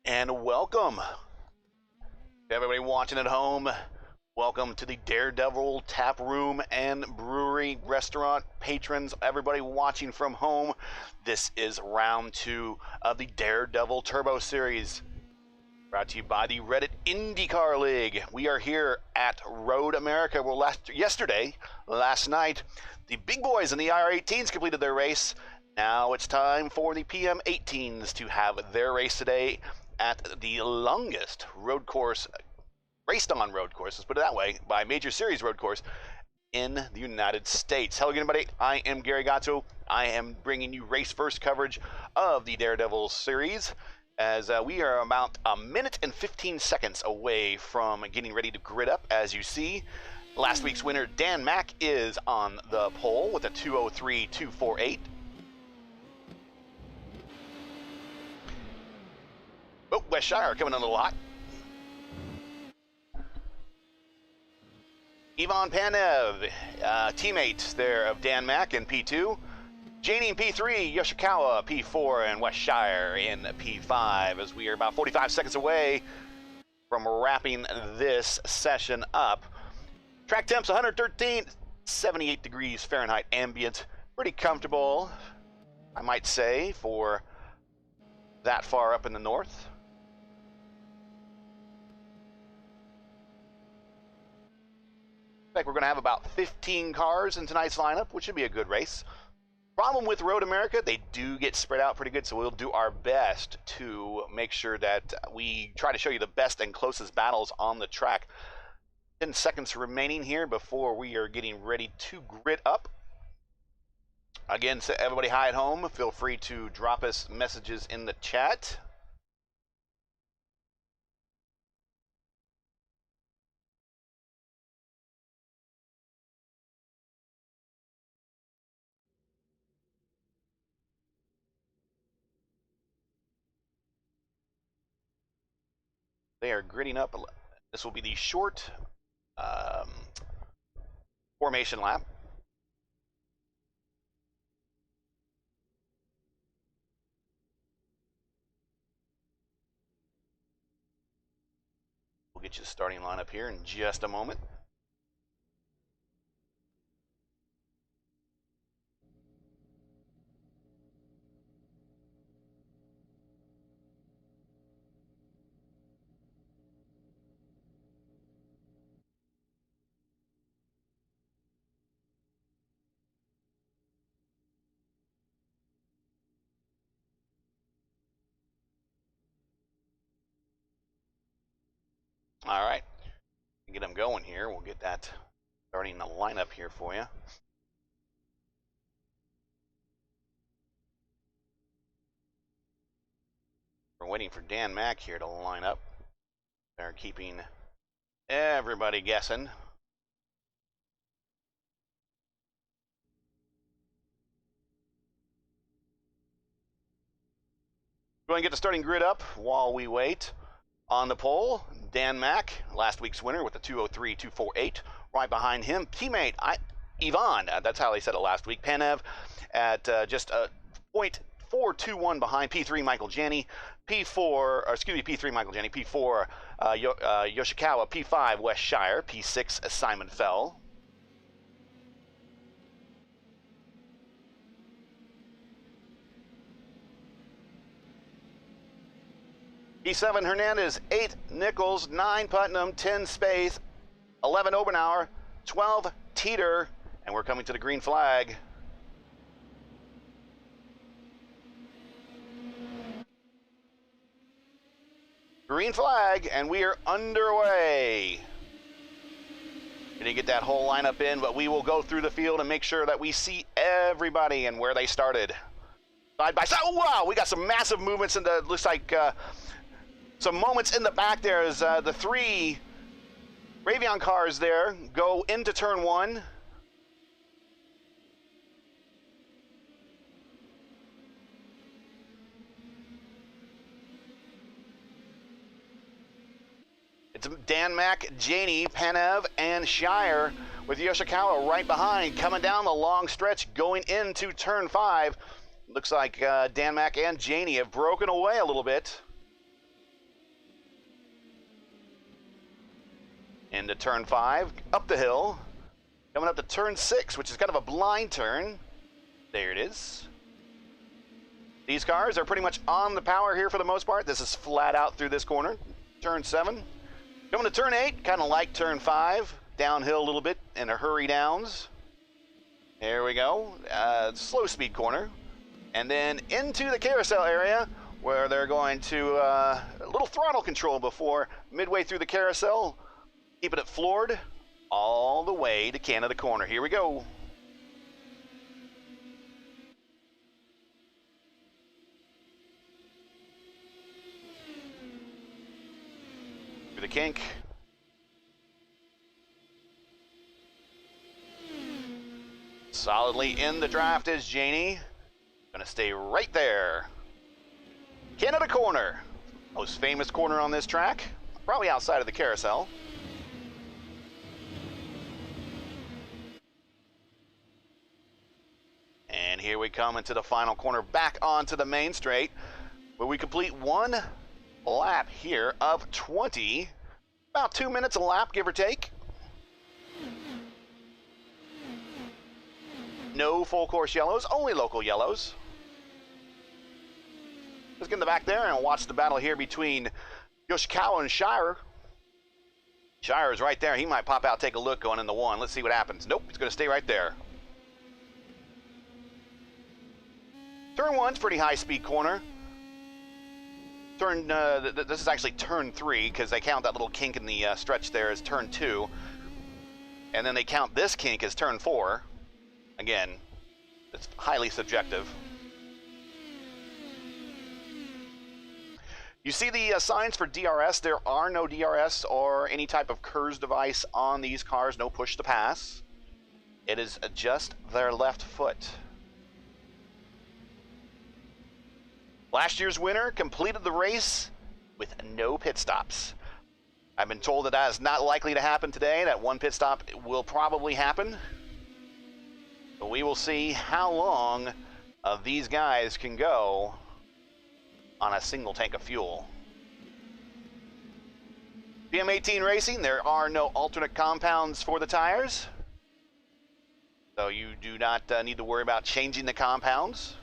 And welcome to everybody watching at home. Welcome to the Daredevil Tap Room and Brewery Restaurant patrons, everybody watching from home. This is round 2 of the Daredevil Turbo Series, brought to you by the Reddit IndyCar League. We are here at Road America. Well, last night, the big boys in the IR18s completed their race. Now it's time for the PM18s to have their race today at the longest road course, raced on road course, let's put it that way, by major series road course in the United States. Hello again, everybody. I am Gary Gatto. I am bringing you race first coverage of the Daredevil series, as we are about a minute and 15 seconds away from getting ready to grid up. As you see, last week's winner, Dan Mack, is on the pole with a 2:03.248. Oh, West Shire coming in a lot. Ivan Panev, teammate there of Dan Mack in P2. Janie in P3, Yoshikawa P4, and West Shire in P5, as we are about 45 seconds away from wrapping this session up. Track temps 113, 78 degrees Fahrenheit ambient. Pretty comfortable, I might say, for that far up in the north. We're going to have about 15 cars in tonight's lineup, which should be a good race. Problem with Road America, they do get spread out pretty good, so we'll do our best to make sure that we try to show you the best and closest battles on the track. 10 seconds remaining here before we are getting ready to grid up. Again, so everybody hi at home, feel free to drop us messages in the chat. They are gridding up. This will be the short formation lap. We'll get you the starting lineup here in just a moment. All right, get them going here. We'll get that starting the lineup here for you. We're waiting for Dan Mack here to line up. They're keeping everybody guessing. Go ahead and get the starting grid up while we wait. On the pole, Dan Mack, last week's winner with a 2:03.248. Right behind him, teammate Ivan, that's how they said it last week, Panev, at just a .421 behind P3 Michael Janney, P3 Michael Janney, P4 Yoshikawa, P5 West Shire, P6 Simon Fell. P7 Hernandez, 8 Nichols, 9 Putnam, 10 Spaeth, 11 Obenauer, 12 Teeter, and we're coming to the green flag. Green flag, and we are underway. Gonna get that whole lineup in, but we will go through the field and make sure that we see everybody and where they started. Side by side. Oh, wow, we got some massive movements in the, looks like some moments in the back there as the 3 Ravion cars there go into turn 1. It's Dan Mack, Janie, Panev, and Shire with Yoshikawa right behind, coming down the long stretch, going into turn 5. Looks like Dan Mack and Janie have broken away a little bit. Into turn 5, up the hill. Coming up to turn 6, which is kind of a blind turn. There it is. These cars are pretty much on the power here for the most part. This is flat out through this corner. Turn 7. Coming to turn 8, kind of like turn 5. Downhill a little bit and a hurry downs. There we go. Slow speed corner. And then into the carousel area where they're going to a little throttle control before midway through the carousel. Keeping it floored all the way to Canada corner. Here we go. Through the kink. Solidly in the draft is Janie. Gonna stay right there. Canada corner. Most famous corner on this track. Probably outside of the carousel. And here we come into the final corner, back onto the main straight, where we complete one lap here of 20. About 2 minutes a lap, give or take. No full course yellows, only local yellows. Let's get in the back there and watch the battle here between Yoshikawa and Shire. Shire is right there. He might pop out, take a look going into 1. Let's see what happens. Nope, he's going to stay right there. Turn 1's pretty high speed corner. This is actually turn 3 because they count that little kink in the stretch there as turn 2. And then they count this kink as turn 4. Again, it's highly subjective. You see the signs for DRS. There are no DRS or any type of KERS device on these cars. No push to pass. It is just their left foot. Last year's winner completed the race with no pit stops. I've been told that that is not likely to happen today. That one pit stop will probably happen. But we will see how long these guys can go on a single tank of fuel. PM18 Racing, there are no alternate compounds for the tires. So you do not need to worry about changing the compounds.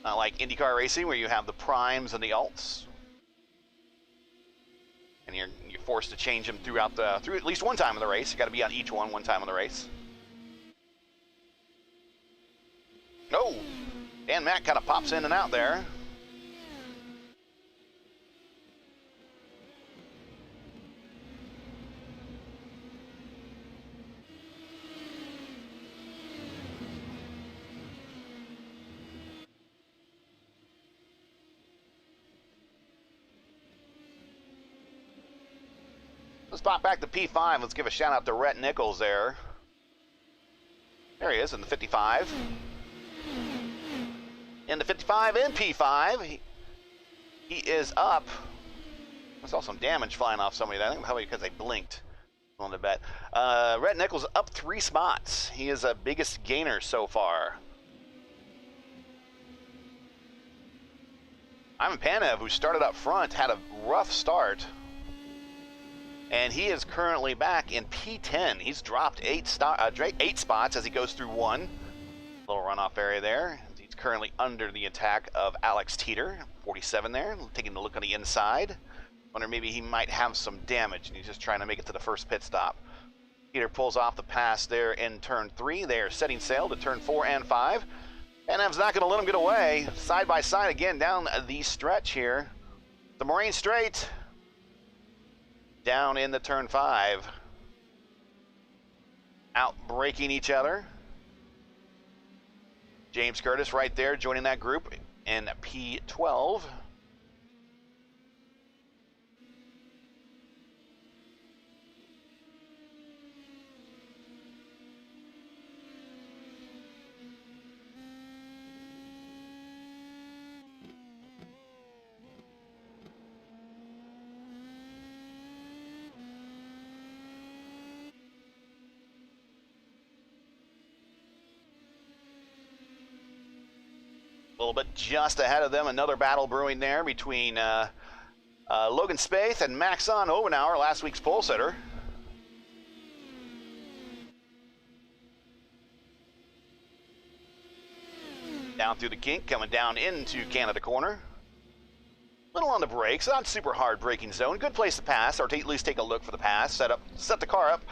Not like IndyCar Racing where you have the primes and the alts. And you're forced to change them through at least one time in the race. You got to be on each one time in the race. Oh, Dan Mack kind of pops in and out there. Let's pop back to P5. Let's give a shout out to Rhett Nichols there. There he is in the 55. In the 55 and P5, he is up. I saw some damage flying off somebody. I think probably because they blinked on the bet. Rhett Nichols up 3 spots. He is the biggest gainer so far. Ivan Panev, who started up front, had a rough start. And he is currently back in P10. He's dropped 8 spots as he goes through 1. Little runoff area there. He's currently under the attack of Alex Teeter, 47 there. Taking a look on the inside. Wonder maybe he might have some damage and he's just trying to make it to the first pit stop. Teeter pulls off the pass there in turn 3. They are setting sail to turn 4 and 5. Panev's not going to let him get away. Side by side again down the stretch here. The Moraine Straight. Down in the turn 5. Out braking each other. James Curtis right there joining that group in P12. A little bit just ahead of them, another battle brewing there between Logan Spaeth and Maxon Obenauer, last week's pole sitter. Down through the kink, coming down into Canada corner. Little on the brakes, not super hard braking zone. Good place to pass, or at least take a look for the pass. Set the car up,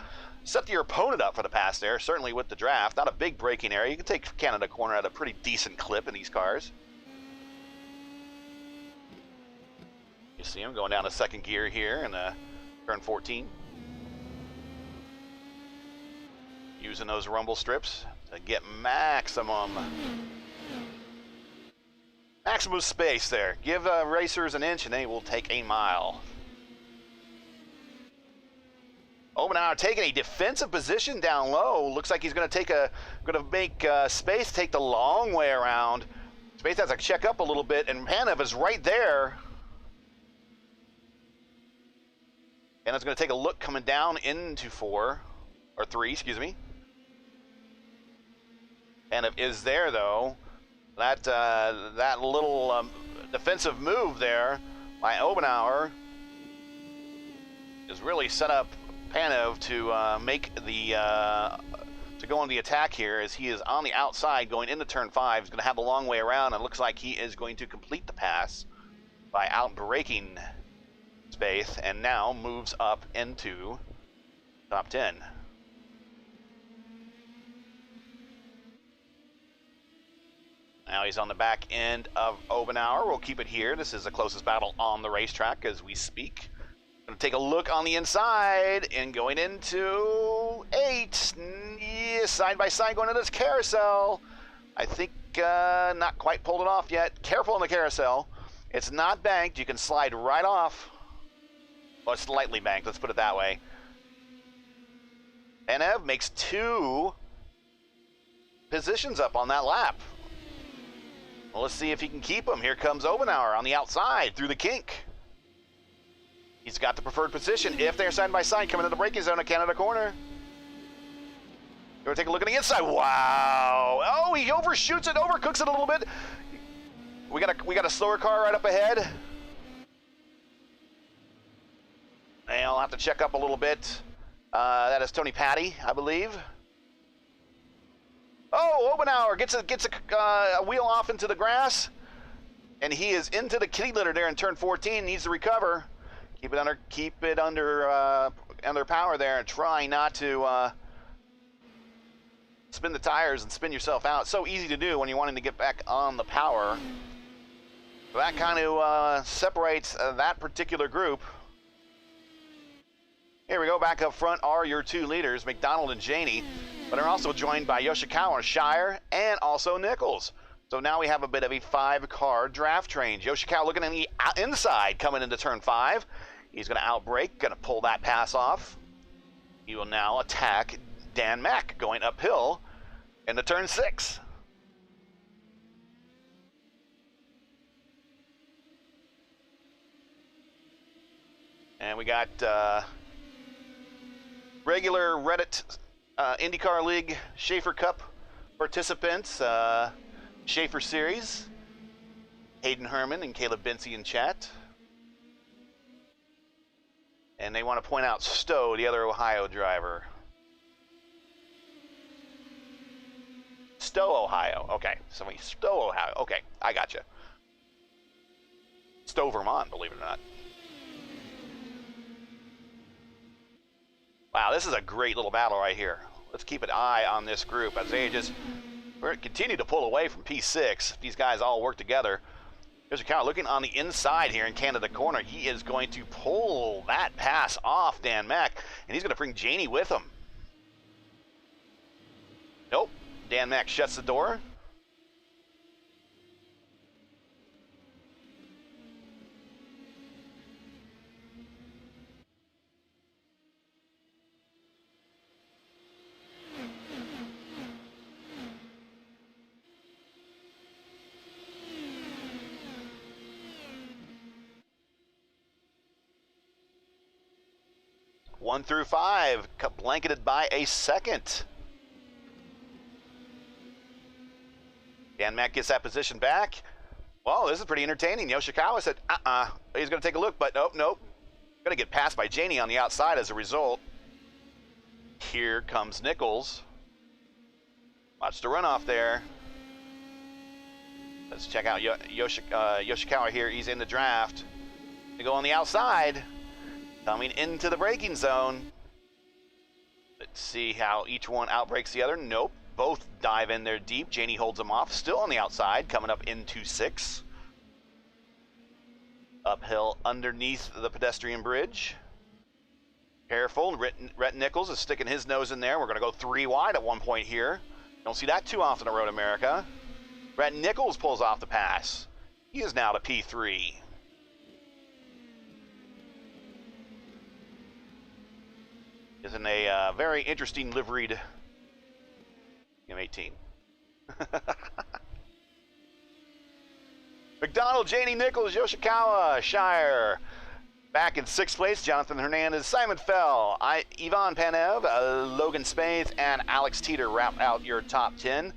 set your opponent up for the pass there, certainly with the draft. Not a big braking area. You can take Canada corner at a pretty decent clip in these cars. You see him going down to second gear here in turn 14. Using those rumble strips to get maximum space there. Give racers an inch and they will take a mile. Obenauer taking a defensive position down low. Looks like he's going to make Spaeth take the long way around. Spaeth has to check up a little bit, and Panev is right there. And it's going to take a look coming down into 3, excuse me. Panev is there though. That little defensive move there by Obenauer has really set up Panev to make the to go on the attack here, as he is on the outside going into turn 5. He's going to have a long way around, and it looks like he is going to complete the pass by out-braking Spaeth, and now moves up into top 10. Now he's on the back end of Obenauer. We'll keep it here. This is the closest battle on the racetrack as we speak. Going to take a look on the inside and going into 8. Yeah, side by side going into this carousel. I think not quite pulled it off yet. Careful on the carousel. It's not banked. You can slide right off. Well, it's slightly banked. Let's put it that way. Panev makes 2 positions up on that lap. Well, let's see if he can keep him. Here comes Obenauer on the outside through the kink. He's got the preferred position if they're side by side coming into the braking zone at Canada corner. We're going to take a look at the inside. Wow. Oh, he overshoots it, overcooks it a little bit. We got a slower car right up ahead. And I'll have to check up a little bit. That is Tony Patty, I believe. Oh, Obenauer gets a wheel off into the grass, and he is into the kitty litter there in turn 14. Needs to recover. Keep it under power there, and try not to spin the tires and spin yourself out. So easy to do when you're wanting to get back on the power. So that kind of separates that particular group. Here we go, back up front are your 2 leaders, McDonald and Janey, but are also joined by Yoshikawa, Shire, and also Nichols. So now we have a bit of a 5-car draft train. Yoshikawa looking on the inside coming into turn 5. He's going to outbrake, going to pull that pass off. He will now attack Dan Mack going uphill into turn 6. And we got regular Reddit IndyCar League Schaefer Cup participants, Schaefer Series, Hayden Herman and Caleb Binsey in chat. And they want to point out Stowe, the other Ohio driver. Stowe, Ohio. Okay, somebody Stowe, Ohio. Okay, I got you. Stowe, Vermont, believe it or not. Wow, this is a great little battle right here. Let's keep an eye on this group as they just continue to pull away from P6. These guys all work together. Here's a count looking on the inside here in Canada corner. He is going to pull that pass off Dan Mack, and he's going to bring Janey with him. Nope. Dan Mack shuts the door. One through 5, blanketed by a second. Dan Mack gets that position back. Well, this is pretty entertaining. Yoshikawa said, he's going to take a look, but nope. Going to get passed by Janie on the outside as a result. Here comes Nichols. Watch the runoff there. Let's check out Yoshikawa here. He's in the draft. They go on the outside, coming into the braking zone. Let's see how each one outbreaks the other. Nope. Both dive in there deep. Janie holds them off. Still on the outside, coming up into 6. Uphill underneath the pedestrian bridge. Careful. Rhett Nichols is sticking his nose in there. We're going to go 3 wide at one point here. Don't see that too often at Road America. Rhett Nichols pulls off the pass. He is now to P3. Isn't a very interesting liveried M18. McDonald, Janie Nichols, Yoshikawa, Shire. Back in 6th place, Jonathan Hernandez, Simon Fell, Ivan Panev, Logan Spaeth, and Alex Teeter wrap out your top 10.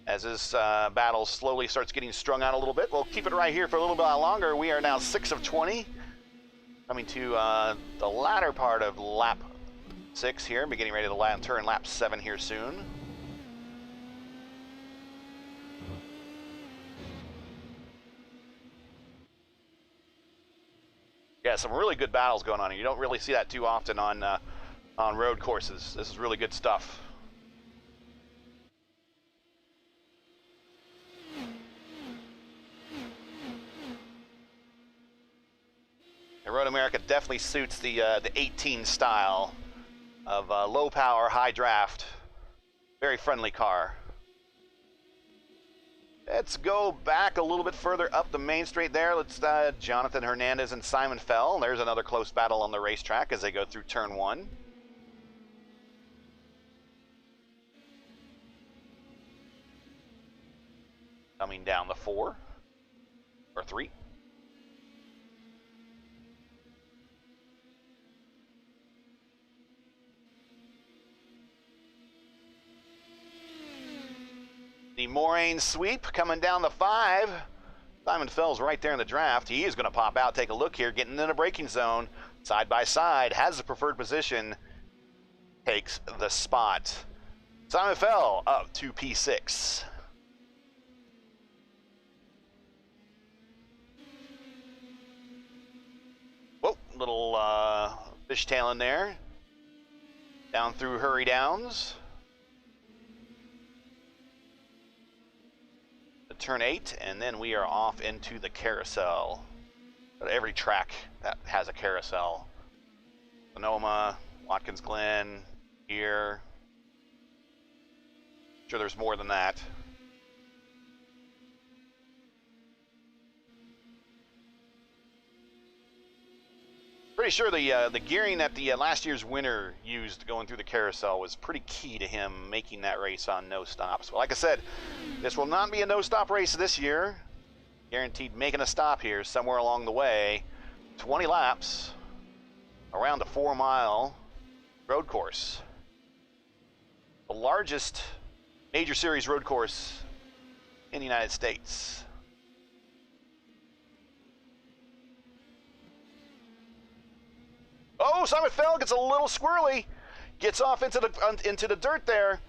As this battle slowly starts getting strung out a little bit, we'll keep it right here for a little bit longer. We are now 6 of 20. Coming to the latter part of lap 6 here, beginning ready to turn lap 7 here soon. Yeah, some really good battles going on here. You don't really see that too often on road courses. This is really good stuff. And Road America definitely suits the 18 style of low power, high draft. Very friendly car. Let's go back a little bit further up the main straight there. Let's Jonathan Hernandez and Simon Fell. There's another close battle on the racetrack as they go through turn 1. Coming down the 4 or 3. The Moraine sweep coming down the 5. Simon Fell's right there in the draft. He is going to pop out, take a look here, getting in the braking zone. Side by side, has the preferred position, takes the spot. Simon Fell up to P6. Whoa, little fishtailing there. Down through Hurry Downs. Turn 8, and then we are off into the carousel. Every track that has a carousel. Sonoma, Watkins Glen, here. Sure, there's more than that. Pretty sure the gearing that the last year's winner used going through the carousel was pretty key to him making that race on no stops. Well, like I said, this will not be a no stop race this year. Guaranteed making a stop here somewhere along the way. 20 laps around a 4-mile road course. The largest major series road course in the United States. Oh, Simon Fell gets a little squirrely. Gets off into the dirt there.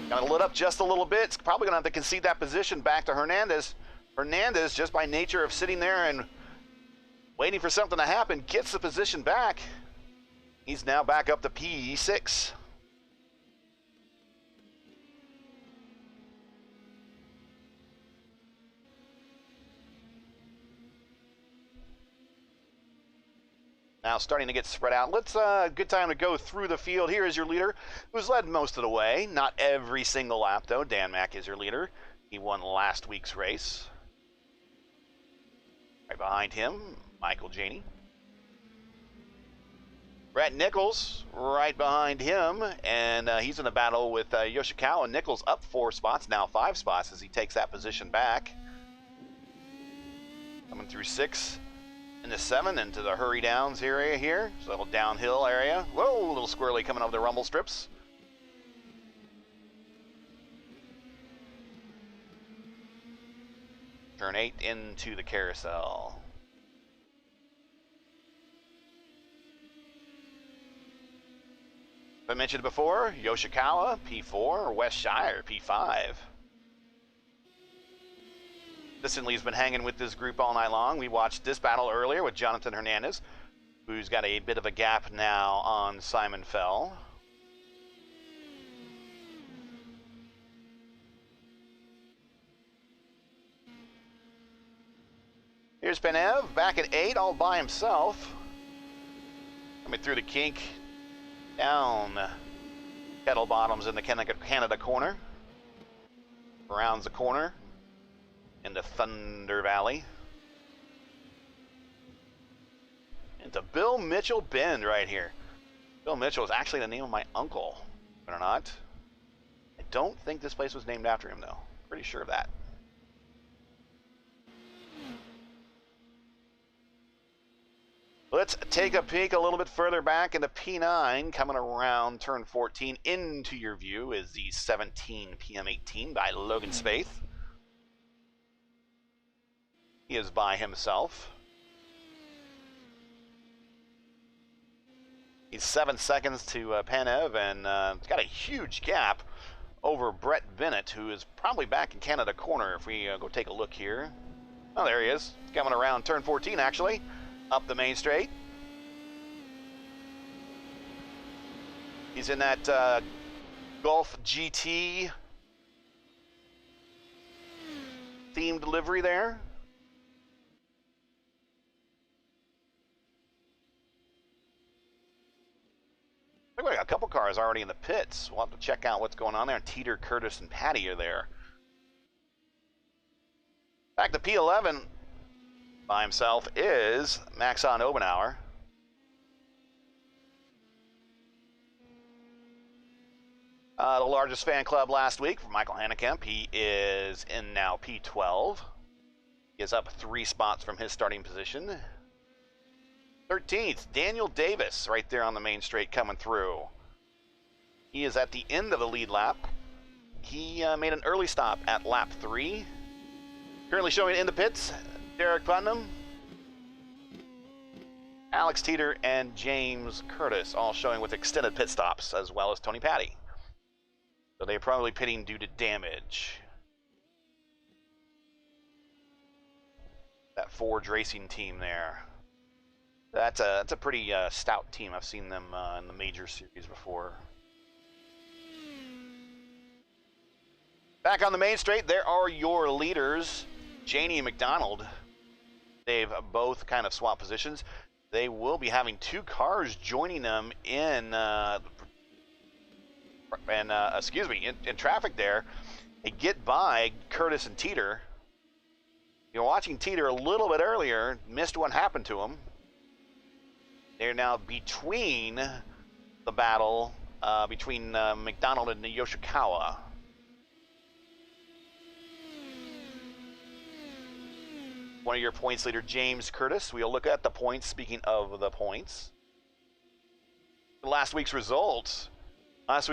Got it lit up just a little bit. It's probably going to have to concede that position back to Hernandez. Hernandez, just by nature of sitting there and waiting for something to happen, gets the position back. He's now back up to P6. Now starting to get spread out. Let's good time to go through the field. Here is your leader, who's led most of the way. Not every single lap, though. Dan Mack is your leader. He won last week's race. Right behind him, Michael Janey. Rhett Nichols right behind him, and he's in a battle with Yoshikawa. Nichols up 4 spots, now 5 spots as he takes that position back. Coming through 6. Into 7, into the Hurry Downs area here. It's a little downhill area. Whoa, a little squirrely coming over the rumble strips. Turn 8 into the carousel. I mentioned before, Yoshikawa, P4, Westshire, P5. Consistently has been hanging with this group all night long. We watched this battle earlier with Jonathan Hernandez, who's got a bit of a gap now on Simon Fell. Here's Penev back at 8 all by himself. Coming through the kink, down Kettle Bottoms in the Canada corner. Around the corner into Thunder Valley. Into Bill Mitchell Bend right here. Bill Mitchell is actually the name of my uncle, believe it or not. I don't think this place was named after him though. Pretty sure of that. Let's take a peek a little bit further back into P9, coming around turn 14. Into your view is the 17 PM18 by Logan Spaeth. He is by himself. He's 7 seconds to Penev, and it's got a huge gap over Brett Bennett, who is probably back in Canada corner if we go take a look here. Oh, there he is. Coming around turn 14, actually. Up the main straight. He's in that Golf GT themed livery there. Look like a couple cars already in the pits. We'll have to check out what's going on there. Teeter, Curtis, and Patty are there. Back to P11 by himself is Maxon Obenauer. The largest fan club last week for Michael Hannekamp. He is in now P12. He is up 3 spots from his starting position. 13th, Daniel Davis, right there on the main straight coming through. He is at the end of the lead lap. He made an early stop at lap 3. Currently showing in the pits, Derek Putnam, Alex Teeter, and James Curtis, all showing with extended pit stops, as well as Tony Patty. So they're probably pitting due to damage. That Ford Racing team there. That's a pretty stout team. I've seen them in the major series before. Back on the main straight, there are your leaders, Janie and McDonald. They've both kind of swapped positions. They will be having 2 cars joining them in traffic there. They get by Curtis and Teeter. You're watching Teeter a little bit earlier, missed what happened to him. They're now between the battle between McDonald and Yoshikawa. One of your points leader, James Curtis. We'll look at the points, speaking of the points. Last week's results. As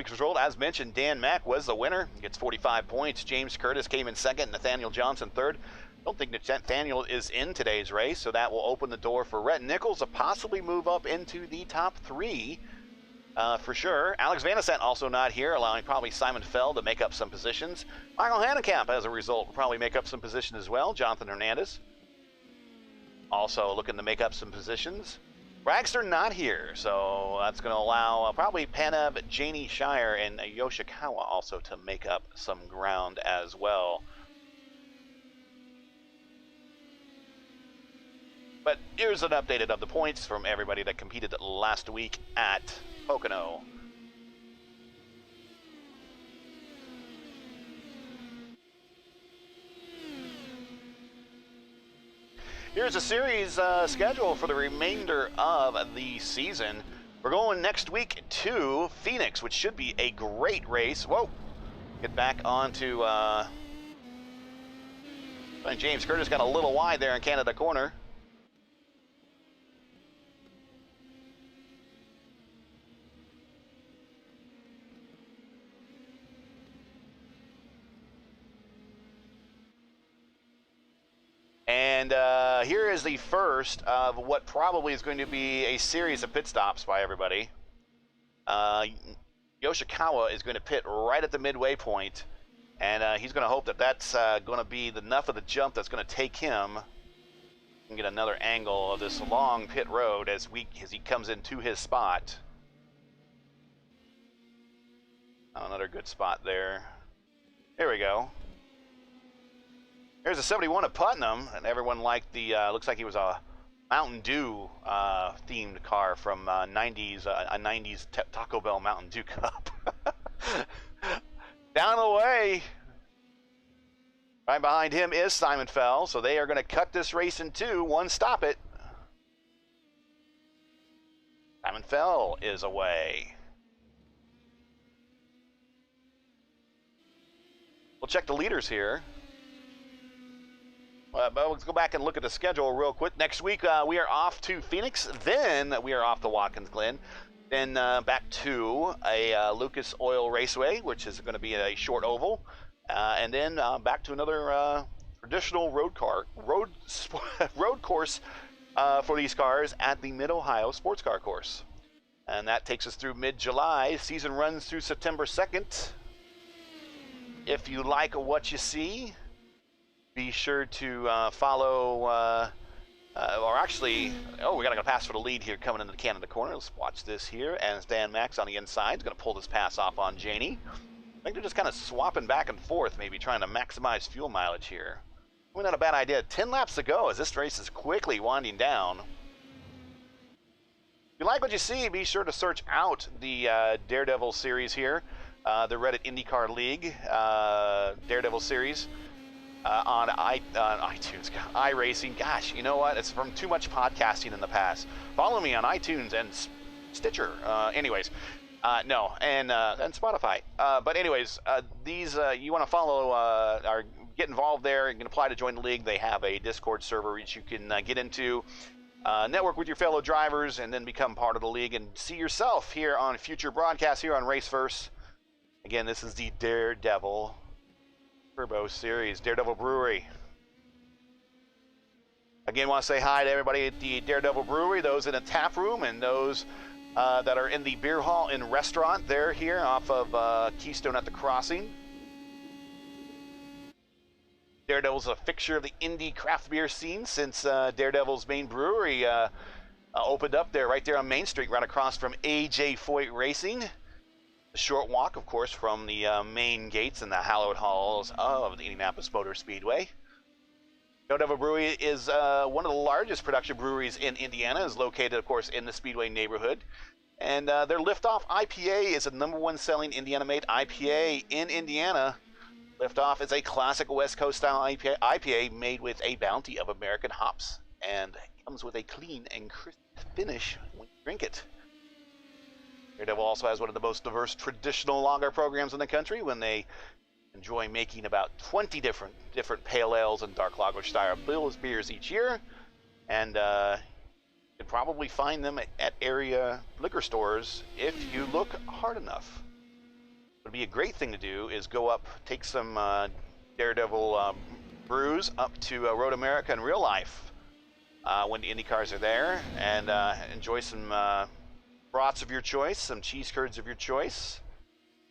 mentioned, Dan Mack was the winner. He gets 45 points. James Curtis came in second. Nathaniel Johnson third. I don't think Nathaniel is in today's race, so that will open the door for Rhett Nichols to possibly move up into the top 3 for sure. Alex Vanasant also not here, allowing probably Simon Fell to make up some positions. Michael Hannekamp, as a result, will probably make up some positions as well. Jonathan Hernandez also looking to make up some positions. Bragster not here, so that's going to allow probably Penev, Janie Shire, and Yoshikawa also to make up some ground as well. But here's an update of the points from everybody that competed last week at Pocono. Here's a series schedule for the remainder of the season. We're going next week to Phoenix, which should be a great race. Whoa! Get back onto... James Curtis got a little wide there in Canada corner. And here is the first of what probably is going to be a series of pit stops by everybody. Yoshikawa is going to pit right at the midway point, and he's going to hope that that's going to be enough of the jump that's going to take him and get another angle of this long pit road as he comes into his spot. Another good spot there. There we go. There's a 71 at Putnam, and everyone liked the, looks like he was a Mountain Dew themed car from 90s, a 90s Taco Bell Mountain Dew cup. Down the way, right behind him is Simon Fell, so they are going to cut this race in two, one stop it. Simon Fell is away. We'll check the leaders here. But let's go back and look at the schedule real quick. Next week, we are off to Phoenix. Then we are off to Watkins Glen. Then back to a Lucas Oil Raceway, which is going to be a short oval. And then back to another traditional road course for these cars at the Mid-Ohio Sports Car Course. And that takes us through mid-July. Season runs through September 2nd. If you like what you see, be sure to follow, or actually, we gotta go pass for the lead here coming into the Canada corner. Let's watch this here, and Dan Max on the inside is gonna pull this pass off on Janie. I think they're just kind of swapping back and forth, maybe trying to maximize fuel mileage here. Probably not a bad idea. 10 laps to go as this race is quickly winding down. If you like what you see, be sure to search out the Daredevil series here, the Reddit IndyCar League Daredevil series. On iTunes, iRacing. Gosh, you know what? It's from too much podcasting in the past. Follow me on iTunes and Stitcher. Anyways, no, and Spotify. But anyways, these you want to follow or get involved there. You can apply to join the league. They have a Discord server which you can get into, network with your fellow drivers, and then become part of the league and see yourself here on future broadcasts here on Raceverse. Again, this is the Daredevil Turbo Series, Daredevil Brewery. Again, want to say hi to everybody at the Daredevil Brewery, those in the tap room and those that are in the beer hall and restaurant. They're here off of Keystone at the Crossing. Daredevil's a fixture of the Indy craft beer scene since Daredevil's main brewery opened up there, right there on Main Street, right across from AJ Foyt Racing. A short walk, of course, from the main gates and the hallowed halls of the Indianapolis Motor Speedway. Daredevil Brewery is one of the largest production breweries in Indiana. Is located, of course, in the Speedway neighborhood. And their Liftoff IPA is the #1 selling Indiana-made IPA in Indiana. Liftoff is a classic West Coast style IPA made with a bounty of American hops and comes with a clean and crisp finish when you drink it. Daredevil also has one of the most diverse traditional lager programs in the country when they enjoy making about 20 different pale ales and dark lager style beers each year. And you can probably find them at area liquor stores if you look hard enough. What would be a great thing to do is go up, take some Daredevil brews up to Road America in real life when the Indy cars are there, and enjoy some brats of your choice, some cheese curds of your choice,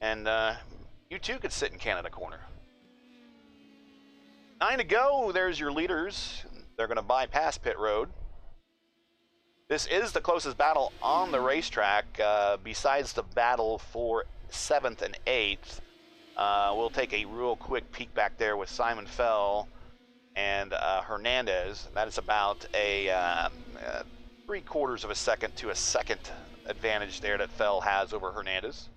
and you too could sit in Canada corner. 9 to go. There's your leaders. They're going to bypass pit road. This is the closest battle on the racetrack, besides the battle for 7th and 8th. We'll take a real quick peek back there with Simon Fell and Hernandez. That is about a 3/4 of a second to a second advantage there that Fell has over Hernandez.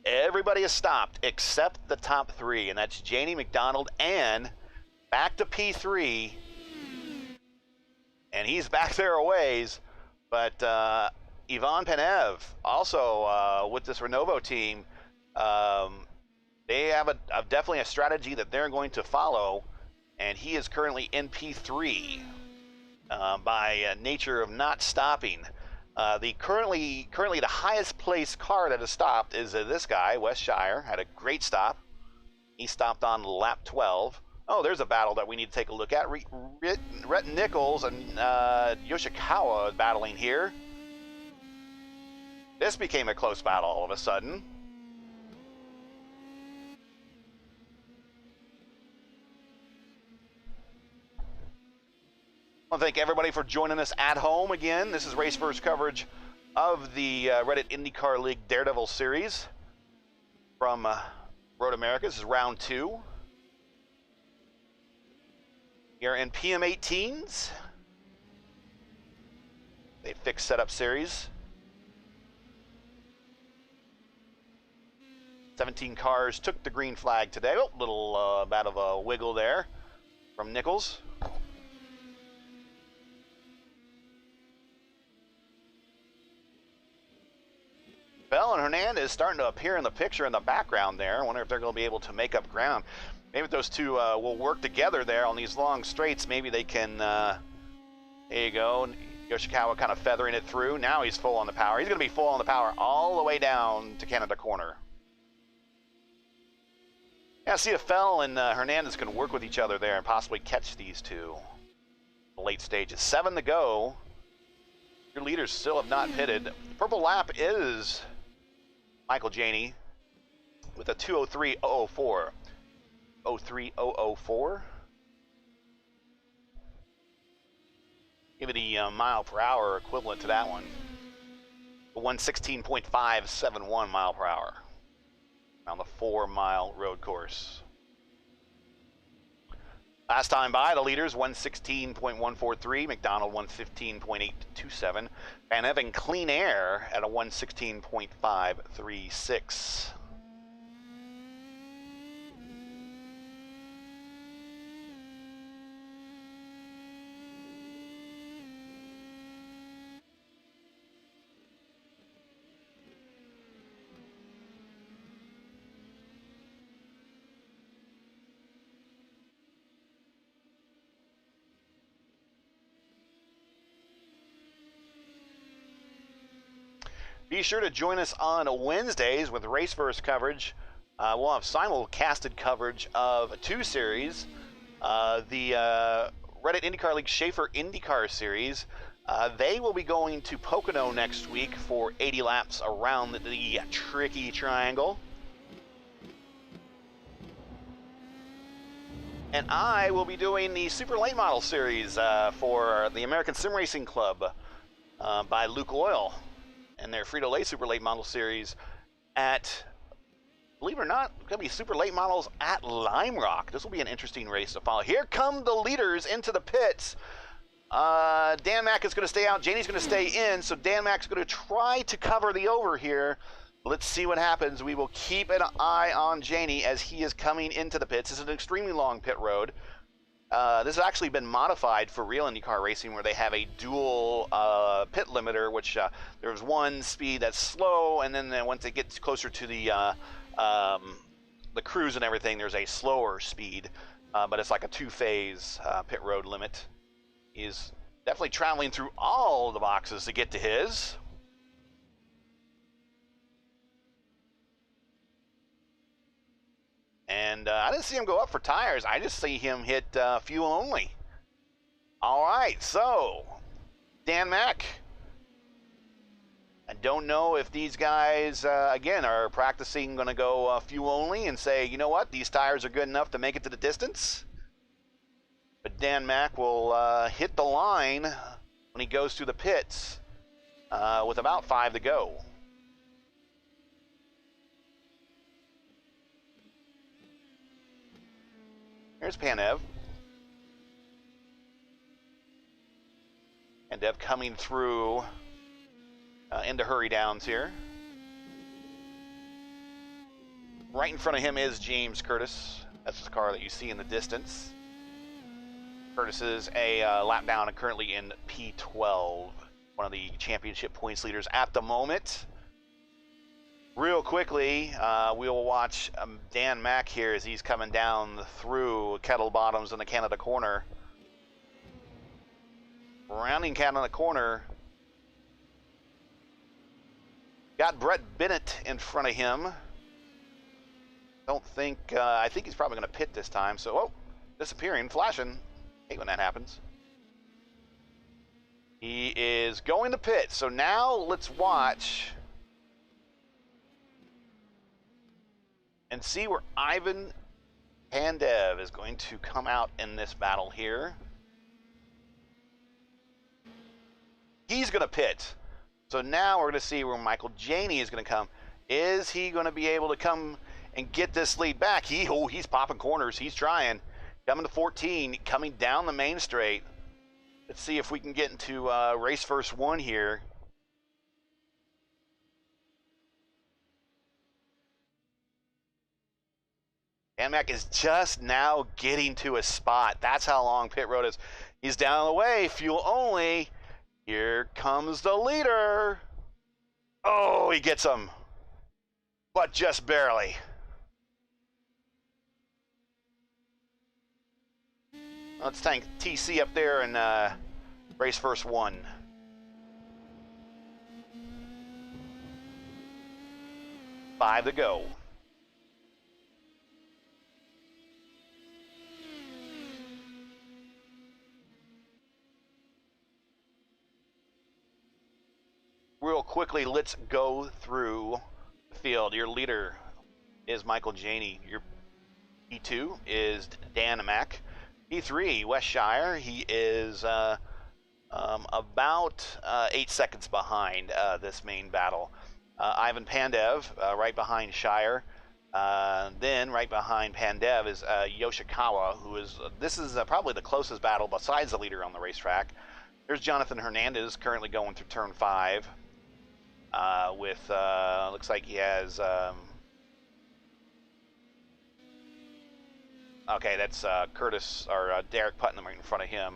Everybody has stopped except the top 3, and that's Janie McDonald and back to P3, and he's back there a ways, but Ivan Penev also with this Renovo team, they have definitely a strategy that they're going to follow, and he is currently in P3 by nature of not stopping. The currently the highest placed car that has stopped is this guy, West Shire. Had a great stop. He stopped on lap 12. Oh, there's a battle that we need to take a look at. Rhett Nichols and Yoshikawa battling here. This became a close battle all of a sudden. I want to thank everybody for joining us at home again. This is Race First coverage of the Reddit IndyCar League Daredevil Series from Road America. This is round 2. Here in PM18s, a fixed setup series. 17 cars took the green flag today. Oh, little bit of a wiggle there from Nichols. Bell and Hernandez starting to appear in the picture in the background there. I wonder if they're going to be able to make up ground. Maybe those two will work together there on these long straights. Maybe they can, there you go. Yoshikawa kind of feathering it through. Now he's full on the power. He's going to be full on the power all the way down to Canada Corner. Yeah, see if Fell and Hernandez can work with each other there and possibly catch these two. The late stages. 7 to go. Your leaders still have not pitted. The purple lap is Michael Janey with a 2:03.004. 03004. Give it a mile per hour equivalent to that one. A 116.571 mile per hour on the 4-mile road course. Last time by, the leaders 116.143, McDonald 115.827, Van Evan Clean Air at a 116.536. Be sure to join us on Wednesdays with Race First coverage. We'll have simulcasted coverage of 2 series. The Reddit IndyCar League Schaefer IndyCar Series. They will be going to Pocono next week for 80 laps around the tricky triangle. And I will be doing the Super Late Model Series for the American Sim Racing Club by Luke Oil and their Frito-Lay Super Late Model Series at, believe it or not, going to be Super Late Models at Lime Rock. This will be an interesting race to follow. Here come the leaders into the pits. Dan Mack is going to stay out. Janie's going to stay in. So Dan Mack's going to try to cover the over here. Let's see what happens. We will keep an eye on Janie as he is coming into the pits. This is an extremely long pit road. This has actually been modified for real IndyCar racing, where they have a dual pit limiter, which there's one speed that's slow, and then once it gets closer to the cruise and everything, there's a slower speed. But it's like a 2-phase pit road limit. He's definitely traveling through all the boxes to get to his. And I didn't see him go up for tires. I just see him hit fuel only. All right, so Dan Mack. I don't know if these guys, again, are practicing going to go fuel only and say, you know what, these tires are good enough to make it to the distance. But Dan Mack will hit the line when he goes through the pits with about 5 to go. Here's Panev. And Dev coming through into hurry downs here. Right in front of him is James Curtis. That's the car that you see in the distance. Curtis is a lap down and currently in P12, one of the championship points leaders at the moment. Real quickly, we will watch Dan Mack here as he's coming down through Kettle Bottoms in the Canada Corner. Rounding Canada Corner, Got Brett Bennett in front of him. Don't think, I think he's probably going to pit this time. So, oh, disappearing, flashing. Hate when that happens. He is going to pit. So now let's watch and see where Ivan Pandev is going to come out in this battle here. He's going to pit. So now we're going to see where Michael Janey is going to come. Is he going to be able to come and get this lead back? He's popping corners. He's trying. Coming to 14, coming down the main straight. Let's see if we can get into race first one here. Amac is just now getting to a spot. That's how long pit road is. He's down the way, fuel only. Here comes the leader. Oh, he gets him, but just barely. Let's tank TC up there and race first one. Five to go. Real quickly, let's go through the field. Your leader is Michael Janey. Your P2 is Dan Mack. P3, West Shire. He is about 8 seconds behind this main battle. Ivan Pandev, right behind Shire. Then right behind Pandev is Yoshikawa, who is, this is probably the closest battle besides the leader on the racetrack. There's Jonathan Hernandez, currently going through turn 5. With, looks like he has, okay, that's Curtis, or Derek Putnam right in front of him.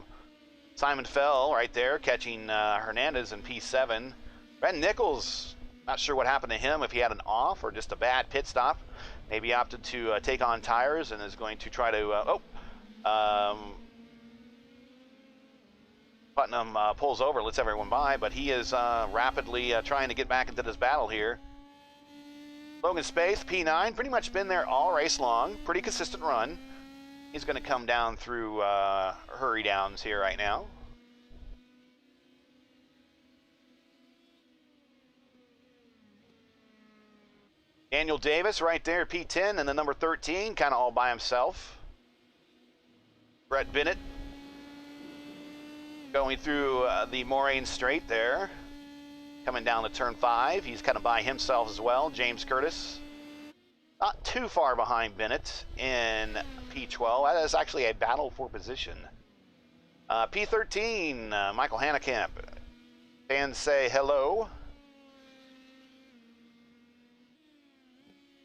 Simon Fell right there, catching Hernandez in P7. Ben Nichols, not sure what happened to him, if he had an off or just a bad pit stop. Maybe opted to take on tires and is going to try to, Putnam pulls over, lets everyone by, but he is rapidly trying to get back into this battle here. Logan Spaeth, P9, pretty much been there all race long. Pretty consistent run. He's going to come down through hurry downs here right now. Daniel Davis right there, P10, and the number 13, kind of all by himself. Brett Bennett going through the Moraine Straight there, coming down to turn 5. He's kind of by himself as well. James Curtis, not too far behind Bennett in P12. That is actually a battle for position. P13, Michael Hannekamp. Fans say hello.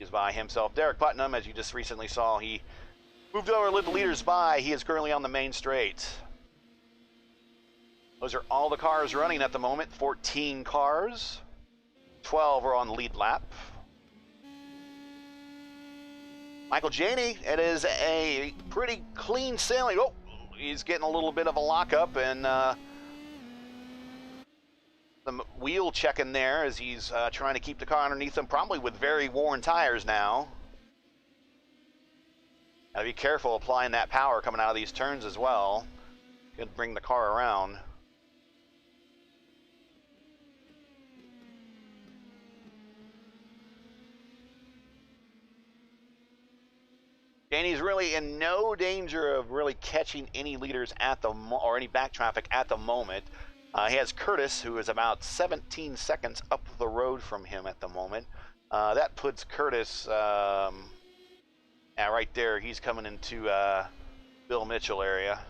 He's by himself. Derek Putnam, as you just recently saw, he moved over, let the leaders by. He is currently on the main straight. Those are all the cars running at the moment. 14 cars. 12 are on the lead lap. Michael Janey, it is a pretty clean sailing. Oh, he's getting a little bit of a lockup, and some wheel checking there as he's trying to keep the car underneath him, probably with very worn tires now. Gotta be careful applying that power coming out of these turns as well. Could bring the car around. Danny's really in no danger of really catching any leaders at the or any back traffic at the moment. He has Curtis, who is about 17 seconds up the road from him at the moment. That puts Curtis right there. He's coming into Bill Mitchell area.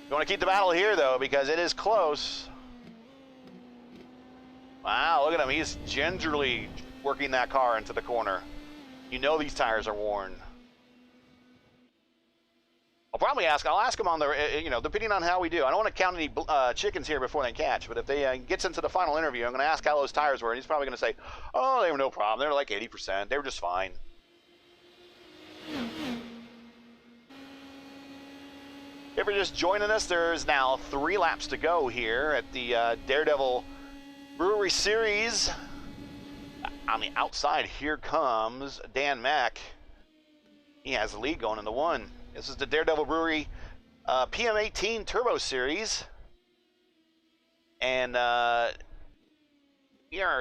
You want to keep the battle here, though, because it is close. Wow, look at him. He's gingerly working that car into the corner. You know these tires are worn. I'll ask him on the, depending on how we do. I don't want to count any chickens here before they catch, but if they gets into the final interview, I'm going to ask how those tires were, and he's probably going to say, oh, they were no problem. They were like 80%. They were just fine. If you're just joining us, there's now 3 laps to go here at the Daredevil Brewery Series. On the outside, here comes Dan Mack. He has the lead going into 1. This is the Daredevil Brewery PM18 Turbo Series. And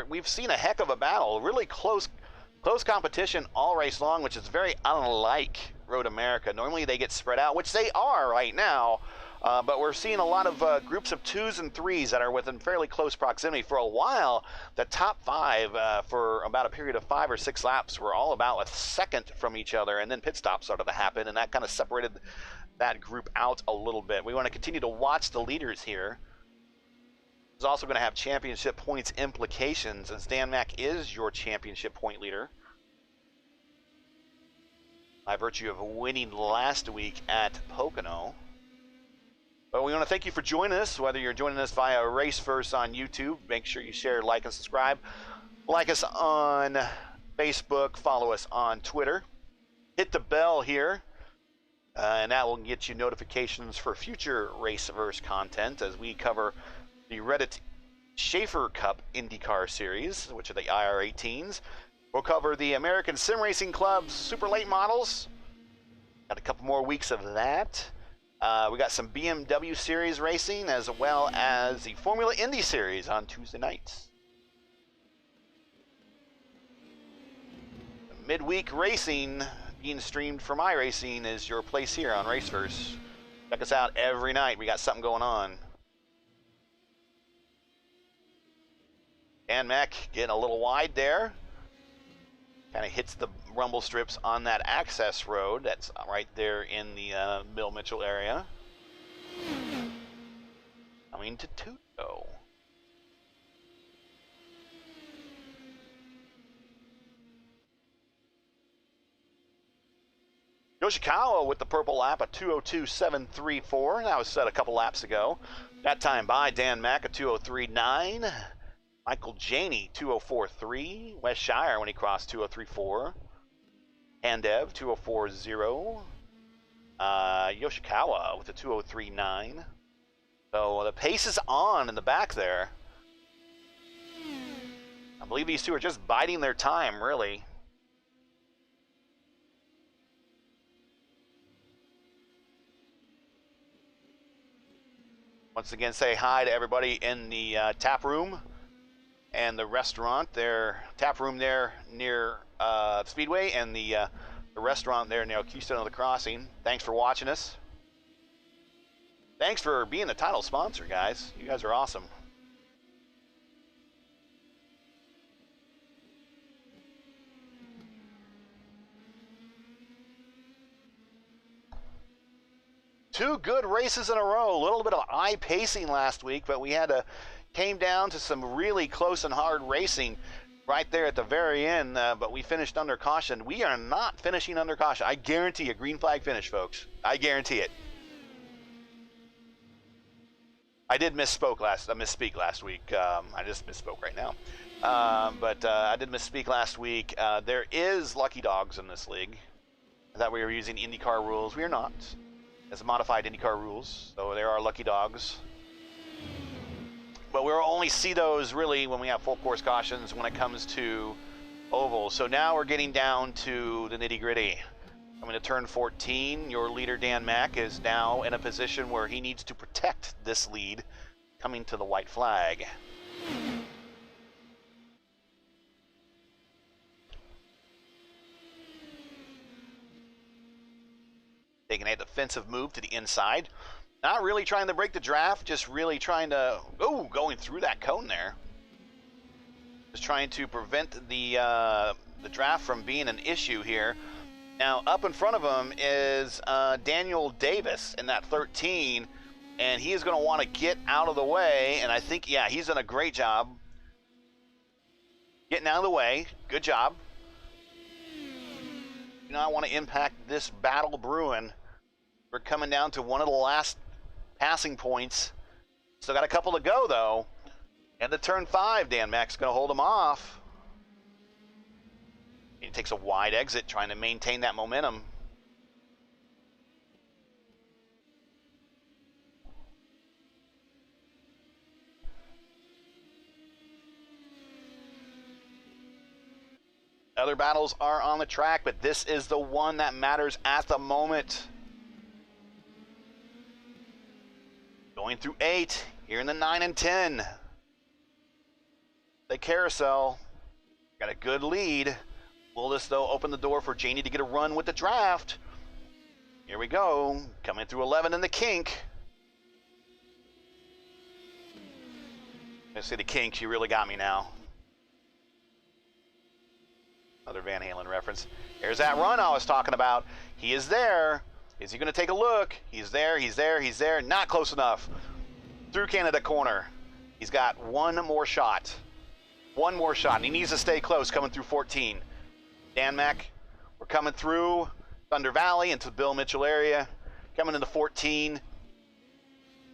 we've seen a heck of a battle. Really close competition all race long, which is very unlike Road America. Normally they get spread out, which they are right now. But we're seeing a lot of groups of 2s and 3s that are within fairly close proximity. For a while, the top 5 for about a period of 5 or 6 laps were all about a second from each other, and then pit stops started to happen, and that kind of separated that group out a little bit. We want to continue to watch the leaders here. It's also going to have championship points implications, as Dan Mack is your championship point leader by virtue of winning last week at Pocono. But we want to thank you for joining us, whether you're joining us via RaceVerse on YouTube. Make sure you share, like, and subscribe. Like us on Facebook, follow us on Twitter. Hit the bell here, and that will get you notifications for future RaceVerse content as we cover the Reddit Schaefer Cup IndyCar Series, which are the IR18s. We'll cover the American Sim Racing Club's super late models. Got a couple more weeks of that. We got some BMW Series racing, as well as the Formula Indy Series on Tuesday nights. Midweek racing being streamed from iRacing is your place here on RaceVerse. Check us out every night. We got something going on. Dan Mack getting a little wide there. Kind of hits the rumble strips on that access road that's right there in the Bill Mitchell area. Coming to Tuco. Yoshikawa with the purple lap, a 2:02.734. That was set a couple laps ago. That time by Dan Mack, a 2:03.9. Michael Janey, 2:04.3. Wes Shire when he crossed 2:03.4. Handev, 2:04.0. Yoshikawa with a 2:03.9. So the pace is on in the back there. I believe these two are just biding their time, really. Once again, say hi to everybody in the tap room and the restaurant there, tap room there near Speedway, and the restaurant there near Keystone of the Crossing. Thanks for watching us. Thanks for being the title sponsor, guys. You guys are awesome. Two good races in a row. A little bit of eye pacing last week, but we came down to some really close and hard racing right there at the very end, but we finished under caution. We are not finishing under caution. I guarantee a green flag finish, folks. I guarantee it. I did misspeak last week. I just misspoke right now. But I did misspeak last week. There is lucky dogs in this league. I thought we were using IndyCar rules. We are not. It's modified IndyCar rules, so there are lucky dogs. But we'll only see those really when we have full course cautions when it comes to ovals. So now we're getting down to the nitty gritty. I'm going to turn 14. Your leader, Dan Mack, is now in a position where he needs to protect this lead coming to the white flag. Taking a defensive move to the inside. Not really trying to break the draft, just really trying to, going through that cone there. Just trying to prevent the draft from being an issue here. Now, up in front of him is Daniel Davis in that 13, and he is going to want to get out of the way, and I think, yeah, he's done a great job getting out of the way. Good job. You know, I want to impact this battle brewing. We're coming down to one of the last passing points. Still got a couple to go, though. And the turn 5, Dan Mack's going to hold him off. He takes a wide exit, trying to maintain that momentum. Other battles are on the track, but this is the one that matters at the moment. Going through 8, here in the 9 and 10. The carousel got a good lead. Will this, though, open the door for Janie to get a run with the draft? Here we go. Coming through 11 in the kink. I see the kink. She really got me now. Another Van Halen reference. Here's that run I was talking about. He is there. Is he going to take a look? He's there. He's there. He's there. Not close enough. Through Canada corner. He's got one more shot. One more shot. And he needs to stay close coming through 14. Dan Mac, we're coming through Thunder Valley into the Bill Mitchell area. Coming into 14.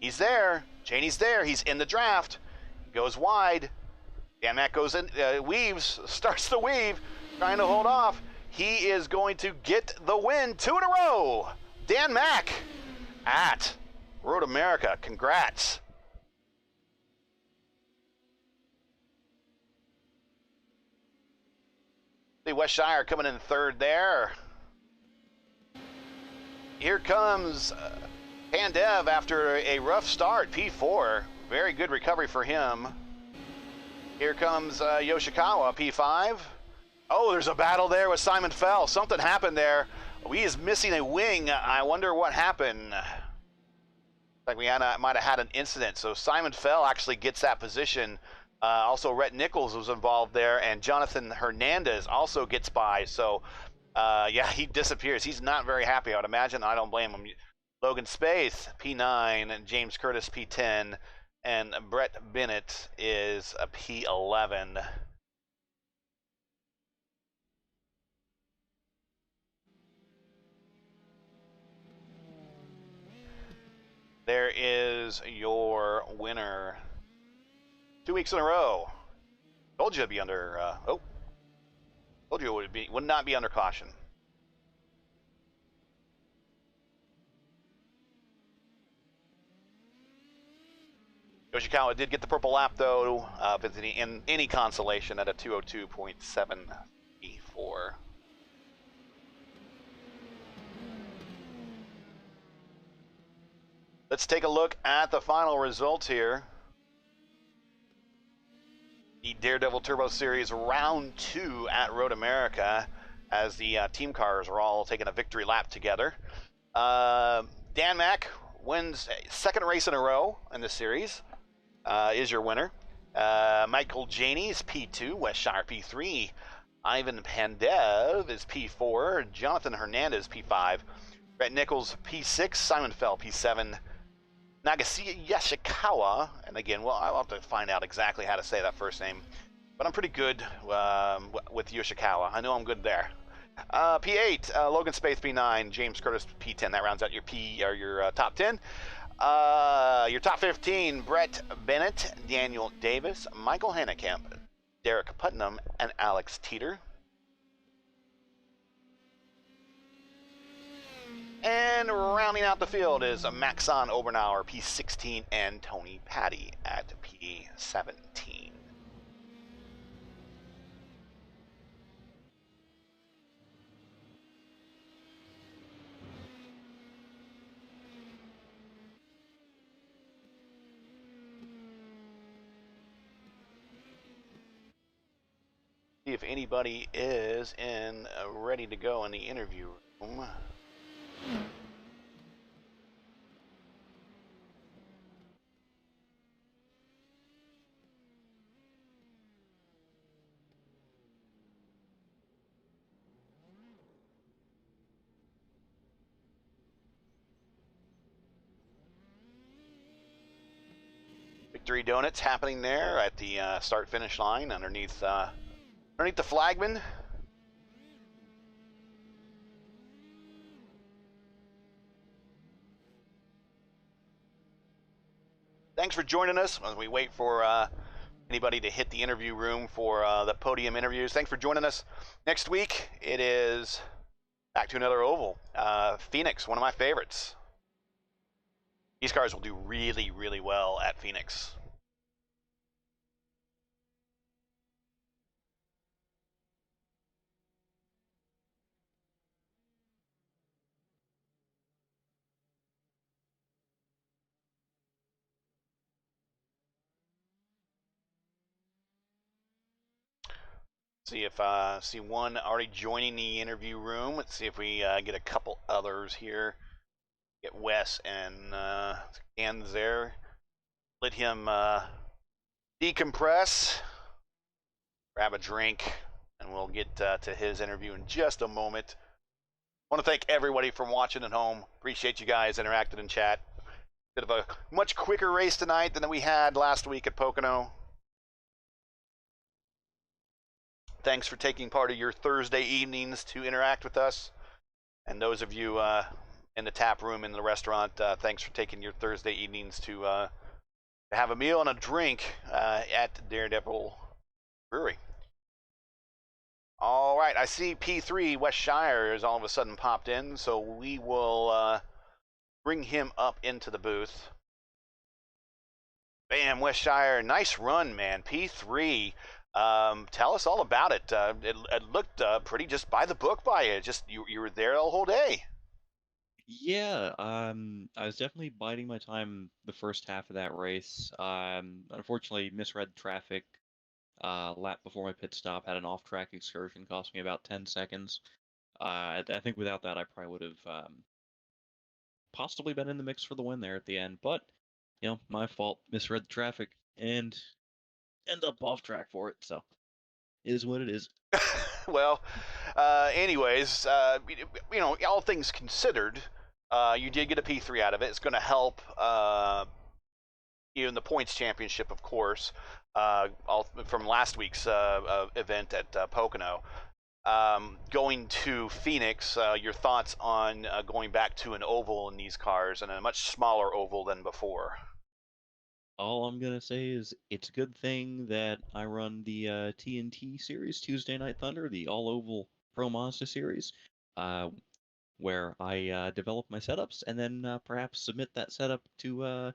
He's there. Janie's there. He's in the draft. Goes wide. Dan Mac goes in, weaves, starts to weave, trying to hold off. He is going to get the win 2 in a row. Dan Mac at Road America. Congrats. The West Shire coming in third there. Here comes Pandev after a rough start, P4. Very good recovery for him. Here comes Yoshikawa, P5. Oh, there's a battle there with Simon Fell. Something happened there. He is missing a wing. I wonder what happened. Like we might have had an incident. So Simon Fell actually gets that position. Also, Rhett Nichols was involved there, and Jonathan Hernandez also gets by. So, yeah, he disappears. He's not very happy, I would imagine. I don't blame him. Logan Spaeth, P9, and James Curtis, P10, and Brett Bennett is a P11. There is your winner. 2 weeks in a row. Told you it'd be under. Told you it would not be under caution. Yoshikawa did get the purple lap though, in any consolation at a 202.734. Let's take a look at the final results here. The Daredevil Turbo Series Round 2 at Road America, as the team cars are all taking a victory lap together. Dan Mac wins second race in a row in this series, is your winner. Michael Janey is P2, West Shire P3. Ivan Pandev is P4, Jonathan Hernandez P5, Brett Nichols P6, Simon Fell P7, Nagasiya Yoshikawa, and again, well, I'll have to find out exactly how to say that first name, but I'm pretty good with Yoshikawa. I know I'm good there. P8, Logan Spaeth P9, James Curtis P10. That rounds out your your top 10. Your top 15: Brett Bennett, Daniel Davis, Michael Hannekamp, Derek Putnam, and Alex Teeter. And rounding out the field is Maxon Oberauer, P16, and Tony Patty at P17. See if anybody is ready to go in the interview room. Victory Donuts happening there at the start-finish line underneath the flagman. Thanks for joining us as we wait for anybody to hit the interview room for the podium interviews. Thanks for joining us. Next week, it is back to another oval. Phoenix, one of my favorites. These cars will do really, really well at Phoenix. See if see one already joining the interview room. Let's see if we get a couple others here. Get Wes and Dan's there. Let him decompress, grab a drink, and we'll get to his interview in just a moment. I want to thank everybody for watching at home. Appreciate you guys interacting in chat. Bit of a much quicker race tonight than we had last week at Pocono. Thanks for taking part of your Thursday evenings to interact with us. And those of you in the tap room in the restaurant, thanks for taking your Thursday evenings to have a meal and a drink at Daredevil Brewery. All right, I see P3 West Shire has all of a sudden popped in, so we will bring him up into the booth. Bam, West Shire, nice run, man. P3. Tell us all about it. It looked pretty just by the book by you. Just you were there the whole day. Yeah, I was definitely biding my time the first half of that race. Unfortunately, misread traffic. Lap before my pit stop had an off-track excursion, cost me about 10 seconds. I think without that, I probably would have possibly been in the mix for the win there at the end. But my fault. Misread the traffic and end up off track for it. So it is what it is. Well, anyways, all things considered, you did get a P3 out of it. It's going to help you in the points championship, of course, all from last week's event at Pocono. Going to Phoenix, your thoughts on going back to an oval in these cars and a much smaller oval than before? All I'm gonna say is it's a good thing that I run the TNT series, Tuesday Night Thunder, the all oval Pro Mazda series, uh, where I develop my setups and then perhaps submit that setup to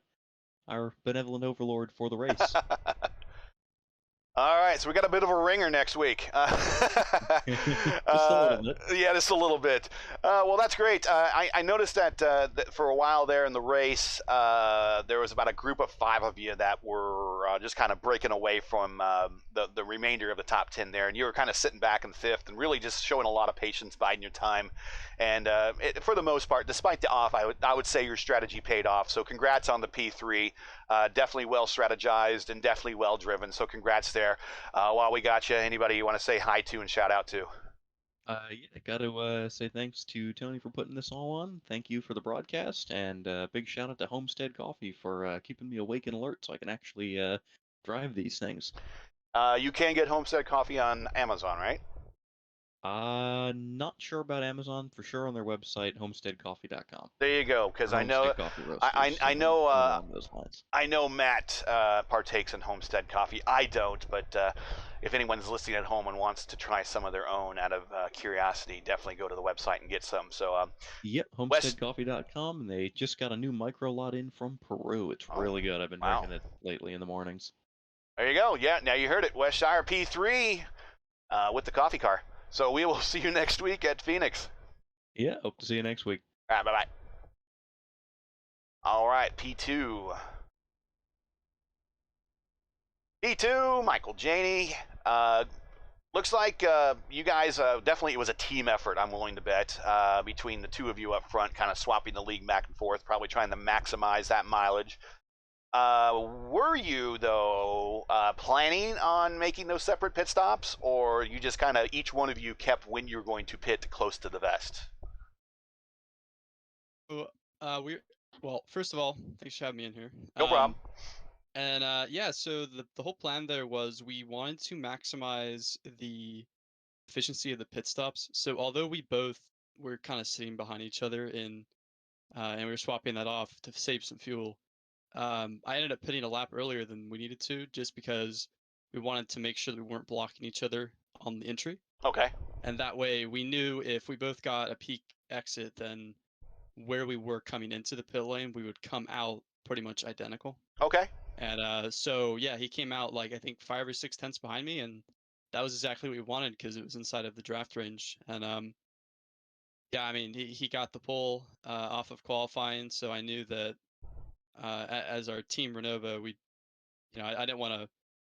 our benevolent overlord for the race. All right, so we got a bit of a ringer next week. Just a little bit. Yeah, just a little bit. Well, that's great. I noticed that for a while there in the race, there was about a group of 5 of you that were just kind of breaking away from the remainder of the top 10 there, and you were kind of sitting back in 5th and really just showing a lot of patience, biding your time. And for the most part, despite the off, I would say your strategy paid off. So congrats on the P3. Definitely well strategized and definitely well driven. So congrats there. While we got you, anybody you want to say hi to and shout out to? Yeah, got to say thanks to Tony for putting this all on. Thank you for the broadcast, and big shout out to Homestead Coffee for keeping me awake and alert so I can actually drive these things. You can get Homestead Coffee on Amazon, right? Not sure about Amazon, for sure on their website, homesteadcoffee.com. There you go. Because Or I know, Homestead Coffee Roasters, I know, something along those lines. I know Matt partakes in Homestead Coffee. I don't, but if anyone's listening at home and wants to try some of their own out of curiosity, definitely go to the website and get some. So, Yep, Wes, homesteadcoffee.com, and they just got a new micro lot in from Peru. It's oh, really good. I've been wow, drinking it lately in the mornings. there you go. Yeah, now you heard it. West Shire P3 with the coffee car. So we will see you next week at Phoenix. Yeah, hope to see you next week. All right, bye bye. All right, P2. P2, Michael Janey. Looks like you guys definitely, it was a team effort, I'm willing to bet, between the two of you up front, kind of swapping the league back and forth, probably trying to maximize that mileage. Were you, though, planning on making those separate pit stops, or you just kind of, each one of you kept when you're going to pit close to the vest? So, well, first of all, thanks for having me in here. No problem. And yeah, so the whole plan there was we wanted to maximize the efficiency of the pit stops. So although we both were kind of sitting behind each other and we were swapping that off to save some fuel, I ended up pitting a lap earlier than we needed to, just because we wanted to make sure that we weren't blocking each other on the entry. Okay. And that way we knew if we both got a peak exit, then where we were coming into the pit lane, we would come out pretty much identical. Okay. And so yeah, he came out like I think 5 or 6 tenths behind me, and that was exactly what we wanted because it was inside of the draft range. And yeah, I mean he got the pole off of qualifying, so I knew that as our team Renova, I didn't want to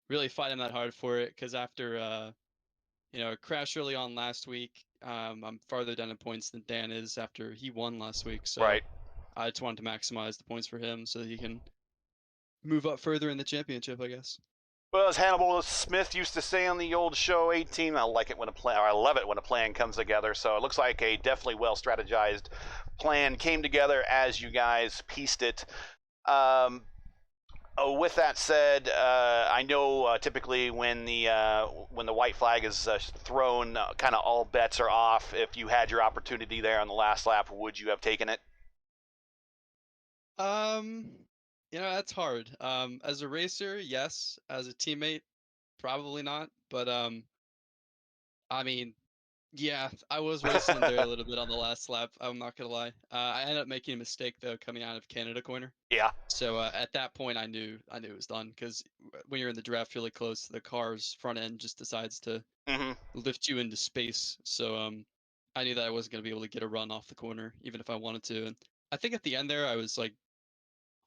really fight him that hard for it because after crashed early on last week. I'm farther down in points than Dan is after he won last week, so Right. I just wanted to maximize the points for him so that he can move up further in the championship, I guess. Well, as Hannibal Smith used to say on the old show 18, I like it when I love it when a plan comes together. So it looks like a definitely well strategized plan came together as you guys pieced it. With that said, I know typically when the white flag is thrown, kind of all bets are off. If you had your opportunity there on the last lap, would you have taken it? That's hard. As a racer, yes. As a teammate, probably not. But I mean, yeah, I was racing there a little bit on the last lap. I'm not gonna lie. I ended up making a mistake though coming out of Canada corner. Yeah. So at that point, I knew it was done because when you're in the draft really close, the car's front end just decides to Mm-hmm. lift you into space. So I knew that I wasn't gonna be able to get a run off the corner even if I wanted to. And I think at the end there, I was like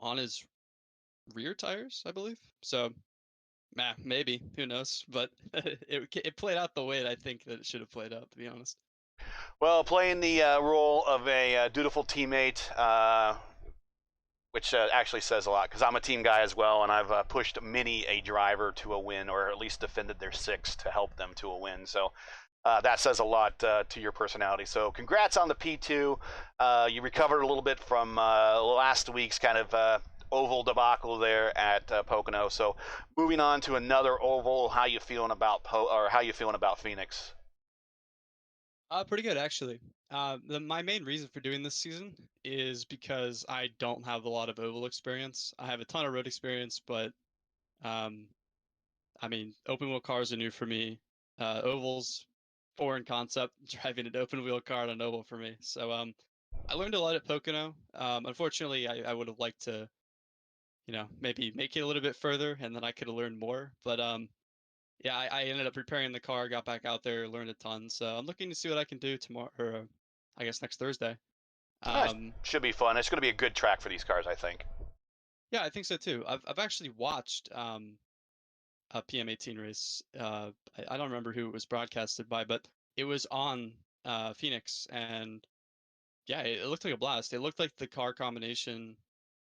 on his rear tires, I believe. So, maybe who knows? But it played out the way that I think that it should have played out, to be honest. Well, playing the role of a dutiful teammate, which actually says a lot because I'm a team guy as well, and I've pushed many a driver to a win, or at least defended their six to help them to a win. So that says a lot to your personality. So congrats on the P2. You recovered a little bit from last week's kind of oval debacle there at Pocono. So moving on to another oval, how you feeling about Phoenix? Pretty good actually. My main reason for doing this season is because I don't have a lot of oval experience. I have a ton of road experience, but I mean, open wheel cars are new for me. Ovals, foreign concept. Driving an open wheel car on an oval for me. So I learned a lot at Pocono. Unfortunately, I would have liked to, maybe make it a little bit further, and then I could have learned more. But yeah, I ended up repairing the car, got back out there, learned a ton. So I'm looking to see what I can do tomorrow, or I guess next Thursday. Should be fun. It's going to be a good track for these cars, I think. Yeah, I think so too. I've actually watched a PM18 race. I don't remember who it was broadcasted by, but it was on Phoenix, and yeah, it looked like a blast. It looked like the car combination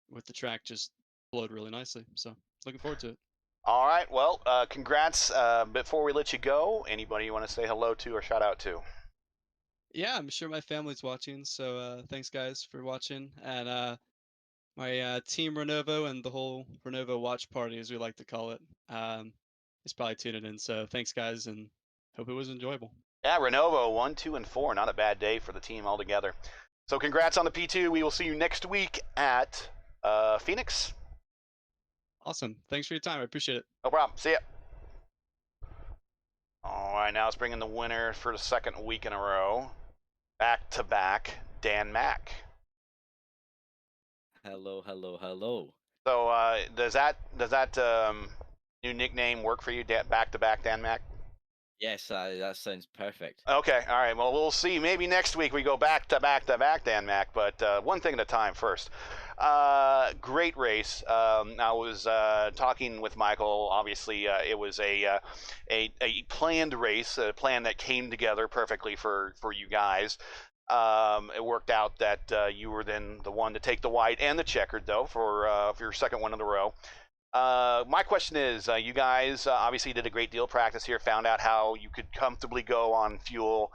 with the track just flowed really nicely. So looking forward to it. All right. Well, congrats. Before we let you go, anybody you want to say hello to or shout out to? Yeah, I'm sure my family's watching. So thanks guys for watching, and my team Renovo and the whole Renovo watch party, as we like to call it, is probably tuning in. So thanks guys, and hope it was enjoyable. Yeah, Renovo 1, 2, and 4. Not a bad day for the team altogether. So congrats on the P2. We will see you next week at Phoenix. Awesome. Thanks for your time. I appreciate it. No problem. See ya. All right, now let's bring in the winner for the second week in a row. Back to back, Dan Mack. Hello, hello, hello. So does that new nickname work for you? Back to back, Dan Mack? Yes, that sounds perfect. Okay, all right. Well, we'll see. Maybe next week we go back to back, Dan Mack. But one thing at a time first. Great race. I was talking with Michael. Obviously, it was a planned race, a plan that came together perfectly for you guys. It worked out that you were then the one to take the white and the checkered, though, for your second one in a row. My question is, you guys obviously did a great deal of practice here, found out how you could comfortably go on fuel,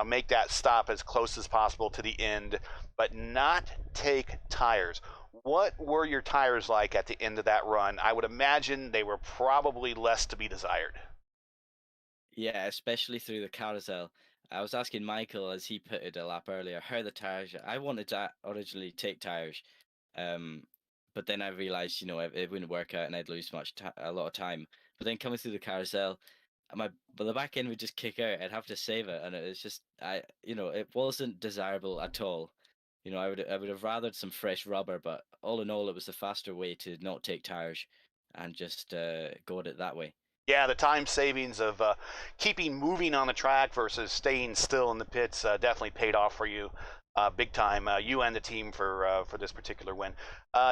make that stop as close as possible to the end, but not take tires. What were your tires like at the end of that run? I would imagine they were probably less to be desired. Yeah, especially through the carousel. I was asking Michael as he pitted a lap earlier, how the tires. I wanted to originally take tires, but then I realized, it wouldn't work out and I'd lose a lot of time. But then coming through the carousel, but the back end would just kick out. I'd have to save it, and it was just it wasn't desirable at all. I would have rathered some fresh rubber, but all in all, it was the faster way to not take tires and just go at it that way. Yeah, the time savings of keeping moving on the track versus staying still in the pits definitely paid off for you. big time, you and the team for this particular win.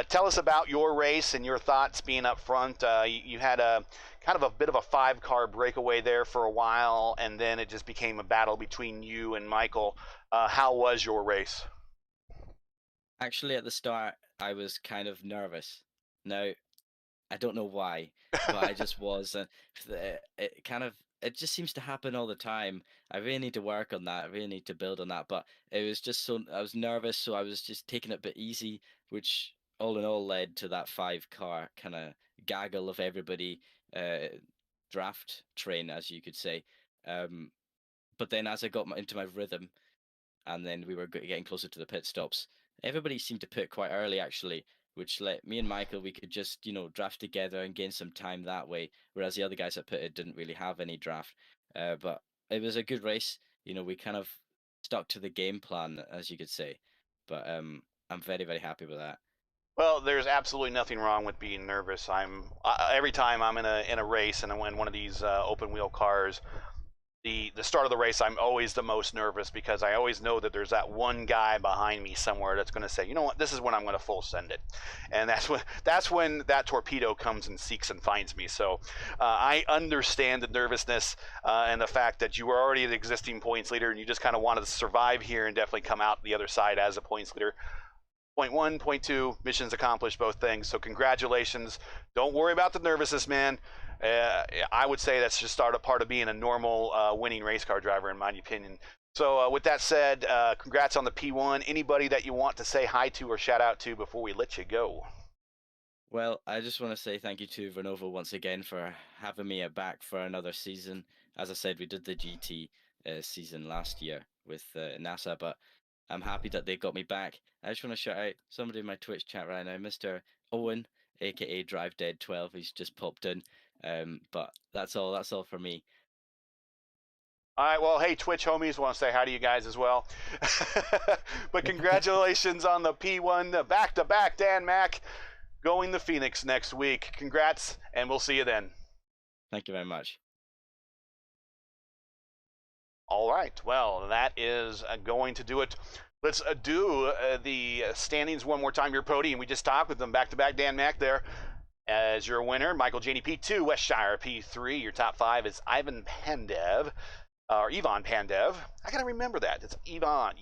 Tell us about your race and your thoughts being up front. You had a kind of a bit of a 5-car breakaway there for a while, and then it just became a battle between you and Michael. How was your race? Actually, at the start, I was kind of nervous. Now, I don't know why, but I just was. It just seems to happen all the time. I really need to work on that. I really need to build on that. But it was just so I was nervous, so I was just taking it a bit easy, which all in all led to that 5-car kind of gaggle of everybody, draft train, as you could say. But then as I got into my rhythm, and then we were getting closer to the pit stops, everybody seemed to pit quite early actually, which let me and Michael, we could just draft together and gain some time that way, whereas the other guys that pitted didn't really have any draft. But it was a good race. We kind of stuck to the game plan, as you could say. But I'm very, very happy with that. Well, there's absolutely nothing wrong with being nervous. Every time I'm in a race and I'm in one of these open wheel cars, the start of the race, I'm always the most nervous because I always know that there's that one guy behind me somewhere that's going to say, you know what, this is when I'm going to full send it, and that's when that torpedo comes and seeks and finds me. So I understand the nervousness and the fact that you were already the existing points leader and you just kind of wanted to survive here and definitely come out the other side as a points leader. Point 1, point 2, missions accomplished, both things. So congratulations. Don't worry about the nervousness, man. I would say that's just a part of being a normal winning race car driver, in my opinion. So with that said, congrats on the P1. Anybody that you want to say hi to or shout out to before we let you go? Well, I just want to say thank you to Vernova once again for having me back for another season. As I said, we did the GT season last year with NASA, but I'm happy that they got me back. I just want to shout out somebody in my Twitch chat right now, Mr. Owen, aka Drive Dead 12. He's just popped in. But that's all. That's all for me. All right, well, hey, Twitch homies, want to say hi to you guys as well. But congratulations on the P1, the back-to-back Dan Mac, going to Phoenix next week. Congrats, and we'll see you then. Thank you very much. All right, well, that is going to do it. Let's do the standings one more time. Your podium, we just talked with them back-to-back Dan Mac there. As your winner, Michael Janey P2, Westshire P3. Your top 5 is Ivan Pandev. Or Ivan Pandev. I gotta remember that. It's Ivan.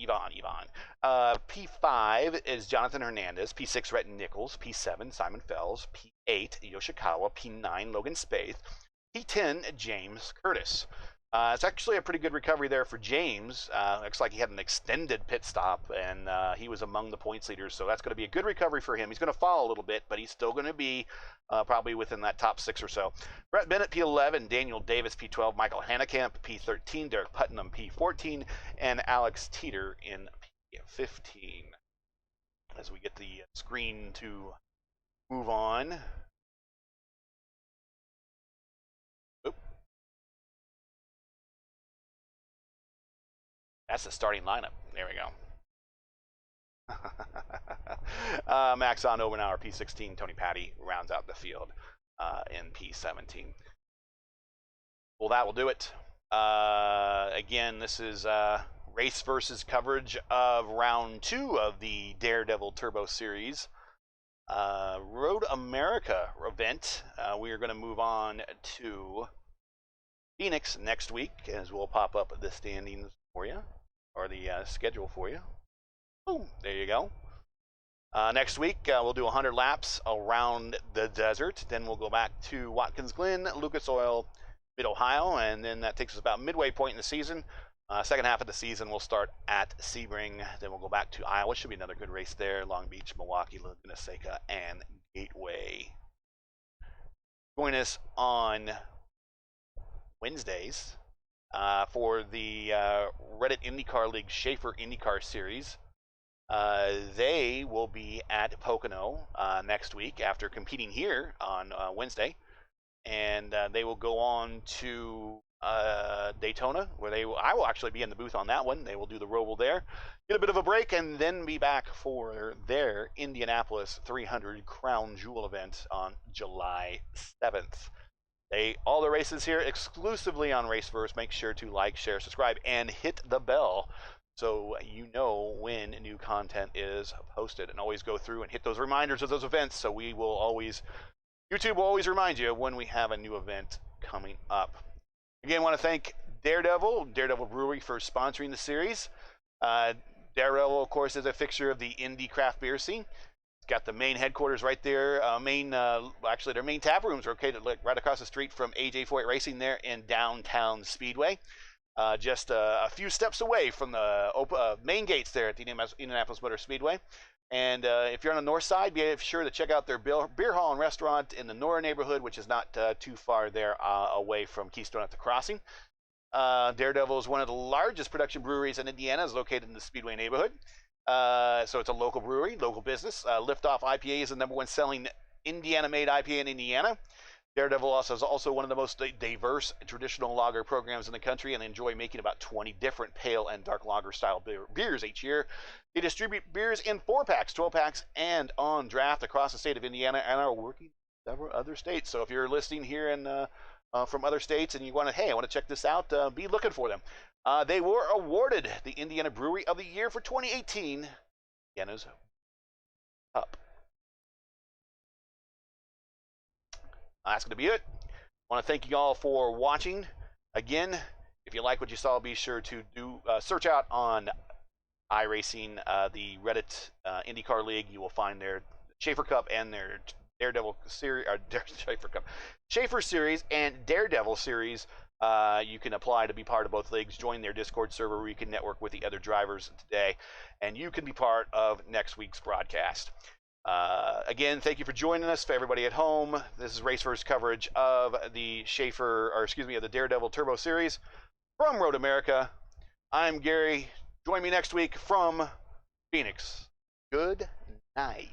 P5 is Jonathan Hernandez. P6, Rhett Nichols. P7, Simon Fells. P8, Yoshikawa. P9, Logan Spaeth. P10, James Curtis. It's actually a pretty good recovery there for James. Looks like he had an extended pit stop, and he was among the points leaders, so that's going to be a good recovery for him. He's going to fall a little bit, but he's still going to be probably within that top 6 or so. Brett Bennett, P11, Daniel Davis, P12, Michael Hannekamp, P13, Derek Putnam, P14, and Alex Teeter in P15. As we get the screen to move on. That's the starting lineup. There we go. Max on Obenauer, P16. Tony Patty rounds out the field in P17. Well, that will do it. Again, this is race versus coverage of round 2 of the Daredevil Turbo Series. Road America event. We are going to move on to Phoenix next week, as we'll pop up the standings for you, or the schedule for you. Boom, there you go. Next week, we'll do 100 laps around the desert. Then we'll go back to Watkins Glen, Lucas Oil, Mid-Ohio, and then that takes us about midway point in the season. Second half of the season, we'll start at Sebring. Then we'll go back to Iowa. Should be another good race there. Long Beach, Milwaukee, Laguna Seca, and Gateway. Join us on Wednesdays for the Reddit IndyCar League Schaefer IndyCar Series. They will be at Pocono next week after competing here on Wednesday, and they will go on to Daytona, where I will actually be in the booth on that one. They will do the roval there, get a bit of a break, and then be back for their Indianapolis 300 Crown Jewel event on July 7th. All the races here exclusively on Raceverse. Make sure to like, share, subscribe, and hit the bell so you know when new content is posted, and always go through and hit those reminders of those events. So YouTube will always remind you when we have a new event coming up. Again, I want to thank Daredevil Brewing for sponsoring the series. Daredevil, of course, is a fixture of the Indy craft beer scene. It's got the main headquarters right there. Actually, their main tap rooms are located right across the street from AJ Foyt Racing there in downtown Speedway. Just a few steps away from the main gates there at the Indianapolis Motor Speedway. And if you're on the north side, be sure to check out their beer hall and restaurant in the Nora neighborhood, which is not too far there away from Keystone at the Crossing. Daredevil is one of the largest production breweries in Indiana, is located in the Speedway neighborhood. So it's a local brewery, local business. Off IPA is the #1 selling Indiana-made IPA in Indiana. Daredevil also is also one of the most diverse traditional lager programs in the country, and they enjoy making about 20 different pale and dark lager style beers each year. They distribute beers in 4-packs, 12-packs, and on draft across the state of Indiana, and are working in several other states. So if you're listening here in from other states and you want to, hey, I want to check this out, be looking for them. They were awarded the Indiana Brewery of the Year for 2018, Indiana's Cup. That's going to be it. I want to thank you all for watching. Again, if you like what you saw, be sure to search out on iRacing, the Reddit IndyCar League. You will find their Schaefer Cup and their Daredevil series, Schaefer Series and Daredevil Series. You can apply to be part of both leagues. Join their Discord server where you can network with the other drivers today, and you can be part of next week's broadcast. Again, thank you for joining us. For everybody at home, this is RaceVerse coverage of the of the Daredevil Turbo Series from Road America. I'm Gary. Join me next week from Phoenix. Good night.